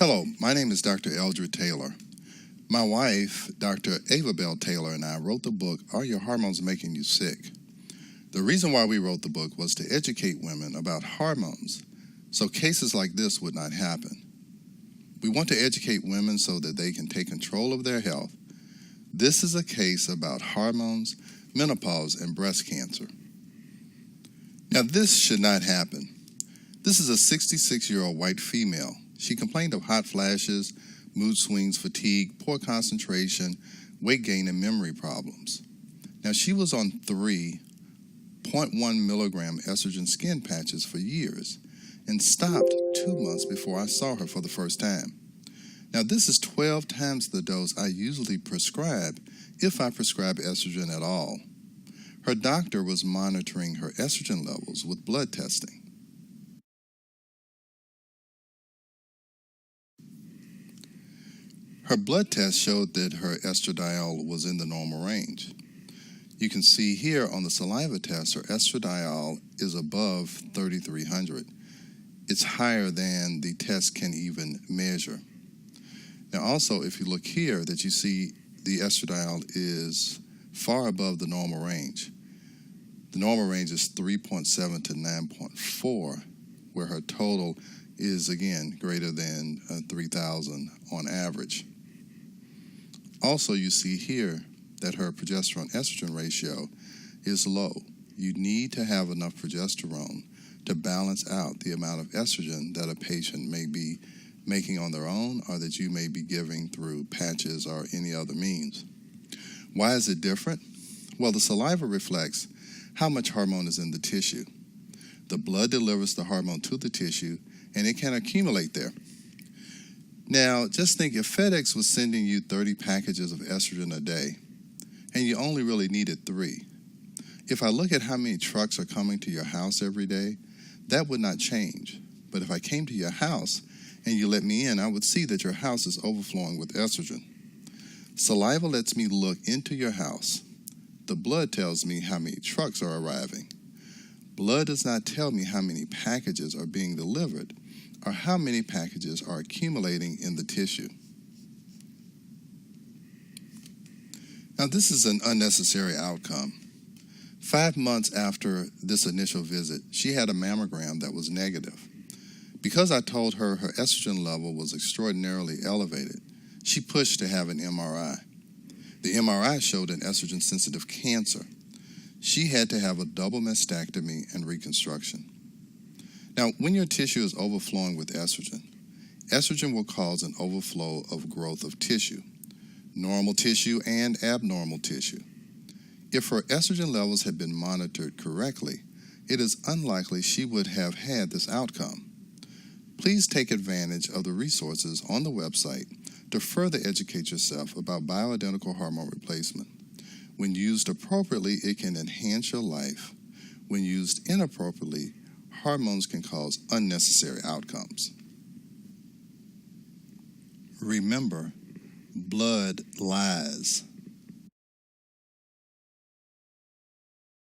Hello, my name is Dr. Eldred Taylor. My wife, Dr. Ava Bell Taylor, and I wrote the book, Are Your Hormones Making You Sick? The reason why we wrote the book was to educate women about hormones so cases like this would not happen. We want to educate women so that they can take control of their health. This is a case about hormones, menopause, and breast cancer. Now, this should not happen. This is a 66-year-old white female. She complained of hot flashes, mood swings, fatigue, poor concentration, weight gain, and memory problems. Now, she was on 3 0.1 milligram estrogen skin patches for years and stopped 2 months before I saw her for the first time. Now, this is 12 times the dose I usually prescribe if I prescribe estrogen at all. Her doctor was monitoring her estrogen levels with blood testing. Her blood test showed that her estradiol was in the normal range. You can see here on the saliva test, her estradiol is above 3,300. It's higher than the test can even measure. Now also, if you look here, that you see the estradiol is far above the normal range. The normal range is 3.7 to 9.4, where her total is, again, greater than 3,000 on average. Also, you see here that her progesterone-estrogen ratio is low. You need to have enough progesterone to balance out the amount of estrogen that a patient may be making on their own or that you may be giving through patches or any other means. Why is it different? Well, the saliva reflects how much hormone is in the tissue. The blood delivers the hormone to the tissue, and it can accumulate there. Now, just think if FedEx was sending you 30 packages of estrogen a day, and you only really needed 3. If I look at how many trucks are coming to your house every day, that would not change. But if I came to your house and you let me in, I would see that your house is overflowing with estrogen. Saliva lets me look into your house. The blood tells me how many trucks are arriving. Blood does not tell me how many packages are being delivered or how many packages are accumulating in the tissue. Now, this is an unnecessary outcome. 5 months after this initial visit, she had a mammogram that was negative. Because I told her her estrogen level was extraordinarily elevated, she pushed to have an MRI. The MRI showed an estrogen-sensitive cancer. She had to have a double mastectomy and reconstruction. Now, when your tissue is overflowing with estrogen, estrogen will cause an overflow of growth of tissue, normal tissue and abnormal tissue. If her estrogen levels had been monitored correctly, it is unlikely she would have had this outcome. Please take advantage of the resources on the website to further educate yourself about bioidentical hormone replacement. When used appropriately, it can enhance your life. When used inappropriately, hormones can cause unnecessary outcomes. Remember, blood lies.